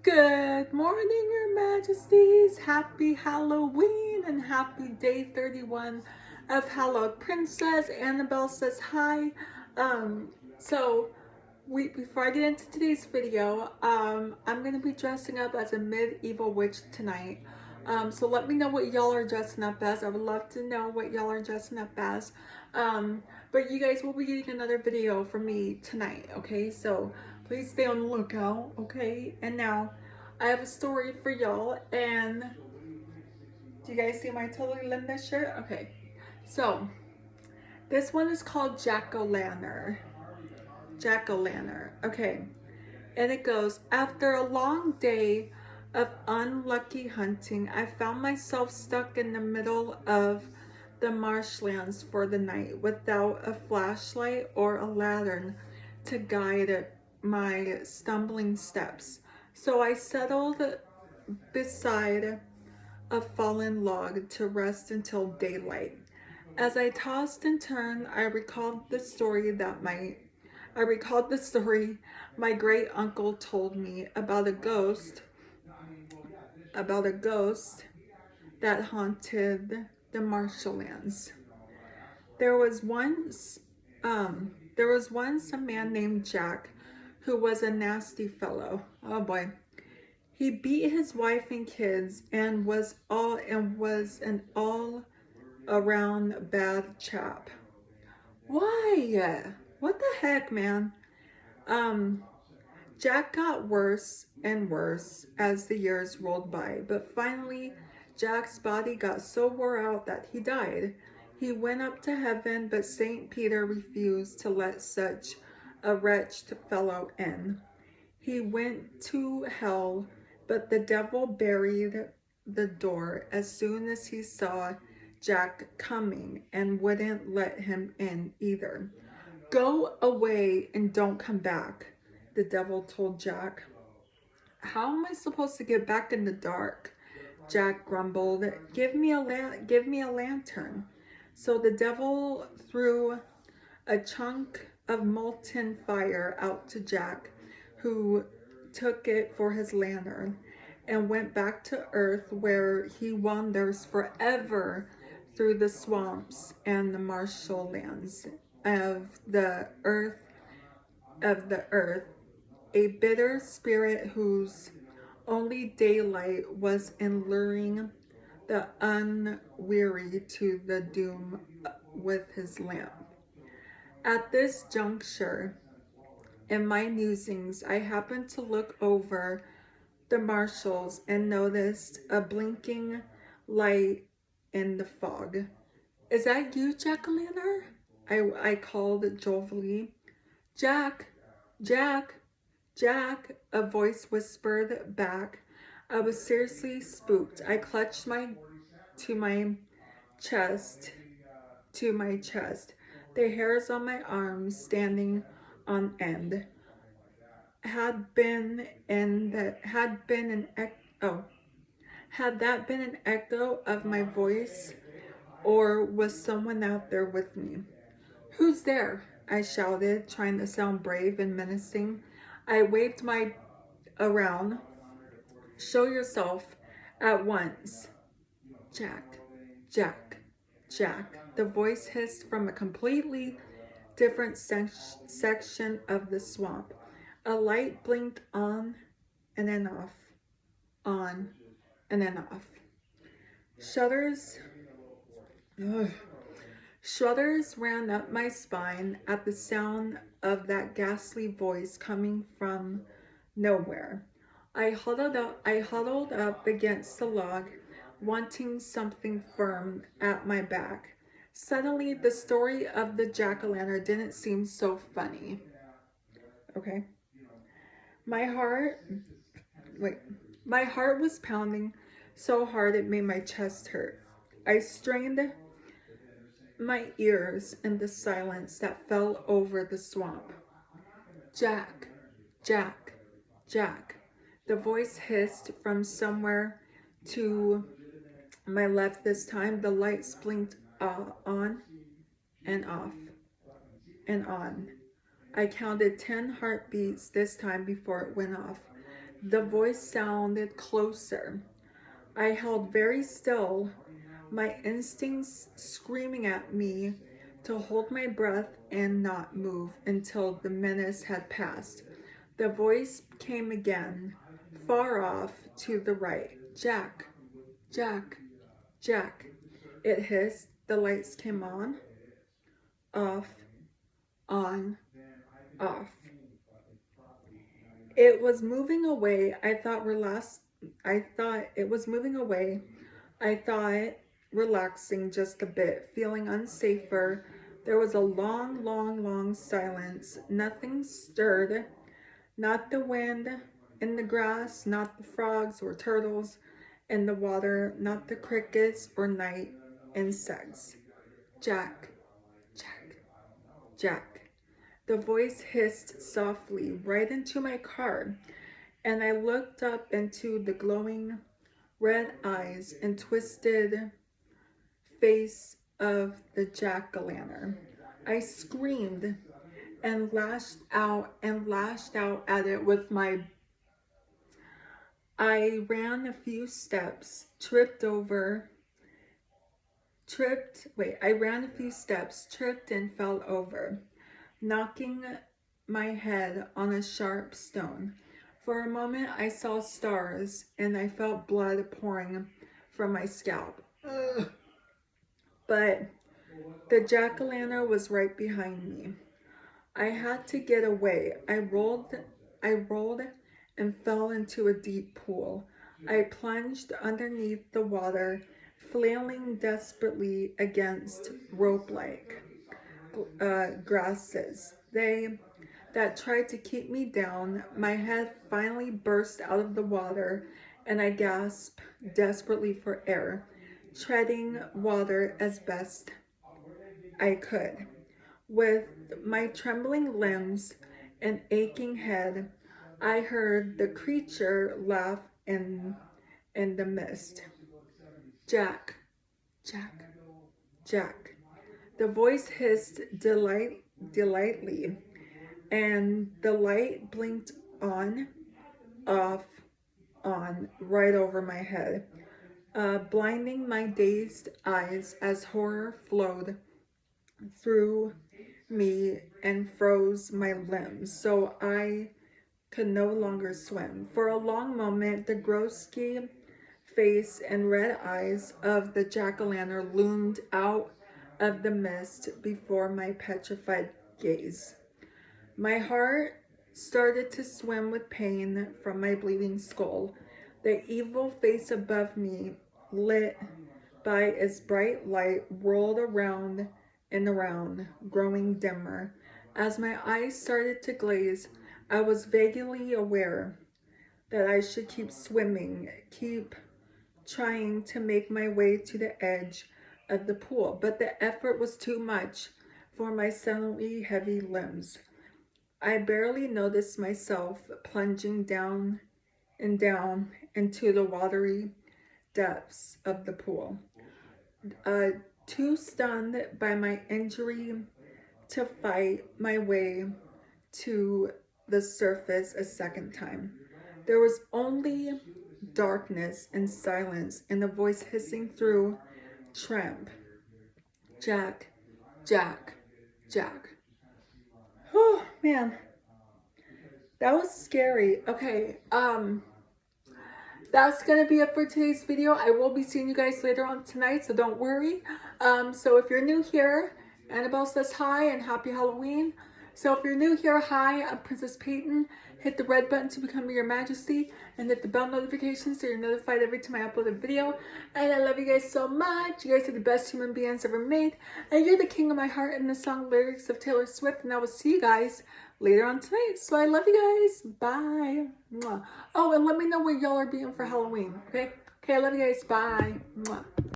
Good morning, Your Majesties. Happy Halloween and happy day 31 of Hallowed Princess. Annabelle says hi. So before I get into today's video, I'm gonna be dressing up as a medieval witch tonight. So let me know what y'all are dressing up as. I would love to know what y'all are dressing up as. But you guys will be getting another video from me tonight, okay? So please stay on the lookout, okay? And now I have a story for y'all. And do you guys see my Totally Linda shirt? Okay. So this one is called Jack-o'-lantern. Jack-o'-lantern. Okay. And it goes, after a long day of unlucky hunting, I found myself stuck in the middle of the marshlands for the night without a flashlight or a lantern to guide my stumbling steps. So I settled beside a fallen log to rest until daylight. As I tossed and turned, I recalled the story my great uncle told me about a ghost that haunted the marshlands. There was once there was once a man named Jack who was a nasty fellow. Oh boy. He beat his wife and kids and was an all around bad chap. Why? What the heck, man? Um, Jack got worse and worse as the years rolled by, but finally, Jack's body got so wore out that he died. He went up to heaven, but St. Peter refused to let such a wretched fellow in. He went to hell, but the devil buried the door as soon as he saw Jack coming and wouldn't let him in either. Go away and don't come back, the devil told Jack. How am I supposed to get back in the dark? Jack grumbled. Give me a lantern. So the devil threw a chunk of molten fire out to Jack, who took it for his lantern and went back to Earth, where he wanders forever through the swamps and the marshlands of the earth, a bitter spirit whose only daylight was in luring the unweary to the doom with his lamp. At this juncture in my musings, I happened to look over the marshals and noticed a blinking light in the fog. Is that you, Jack-o'-lantern? I called jovially. Jack, Jack, Jack, a voice whispered back. I was seriously spooked. I clutched to my chest, to my chest, the hairs on my arms standing on end. Had that been an echo of my voice, or was someone out there with me? Who's there? I shouted, trying to sound brave and menacing. I waved my around. Show yourself at once. Jack, Jack, Jack. The voice hissed from a completely different section of the swamp. A light blinked on and then off, on and then off. Shudders, ugh, shudders ran up my spine at the sound of that ghastly voice coming from nowhere. I huddled up against the log, wanting something firm at my back. Suddenly, the story of the jack-o'-lantern didn't seem so funny. Okay. My heart, wait, my heart was pounding so hard it made my chest hurt. I strained my ears in the silence that fell over the swamp. Jack, Jack, Jack. The voice hissed from somewhere to my left this time. The lights blinked on and off and on. I counted 10 heartbeats this time before it went off. The voice sounded closer. I held very still, my instincts screaming at me to hold my breath and not move until the menace had passed. The voice came again, far off to the right. Jack, Jack, Jack. It hissed. The lights came off, on, off. It was moving away. I thought it was moving away. I thought relaxing just a bit, feeling unsafer. There was a long, long, long silence. Nothing stirred. Not the wind in the grass, not the frogs or turtles in the water, not the crickets or night insects. Jack, Jack, Jack. The voice hissed softly right into my car, and I looked up into the glowing red eyes and twisted face of the jack-o'-lantern. I screamed and lashed out at it with my... I ran a few steps, tripped and fell over, knocking my head on a sharp stone. For a moment, I saw stars, and I felt blood pouring from my scalp. Ugh. But the jack-o'-lantern was right behind me. I had to get away. I rolled and fell into a deep pool. I plunged underneath the water, flailing desperately against rope-like grasses that tried to keep me down. My head finally burst out of the water, and I gasped desperately for air, treading water as best I could. With my trembling limbs and aching head, I heard the creature laugh in the mist. Jack, Jack, Jack. The voice hissed delightedly, and the light blinked on, off, on, right over my head, blinding my dazed eyes as horror flowed through me and froze my limbs so I could no longer swim. For a long moment, the grotesque face and red eyes of the jack-o'-lantern loomed out of the mist before my petrified gaze. My heart started to swim with pain from my bleeding skull. The evil face above me, lit by its bright light, whirled around and around, growing dimmer. As my eyes started to glaze, I was vaguely aware that I should keep swimming, keep trying to make my way to the edge of the pool, but the effort was too much for my suddenly heavy limbs. I barely noticed myself plunging down and down into the watery depths of the pool. Too stunned by my injury to fight my way to the surface a second time. There was only darkness and silence and a voice hissing through tramp. Jack, Jack, Jack. Oh, man. That was scary. Okay, that's gonna be it for today's video. I will be seeing you guys later on tonight, so don't worry. So if you're new here, Annabelle says hi and happy Halloween. So if you're new here, hi, I'm Princess Peyton. Hit the red button to become your majesty and hit the bell notification so you're notified every time I upload a video. And I love you guys so much. You guys are the best human beings ever made. And you're the king of my heart in the song lyrics of Taylor Swift. And I will see you guys later on tonight. So I love you guys. Bye. Mwah. Oh, and let me know what y'all are being for Halloween. Okay? Okay, I love you guys. Bye. Mwah.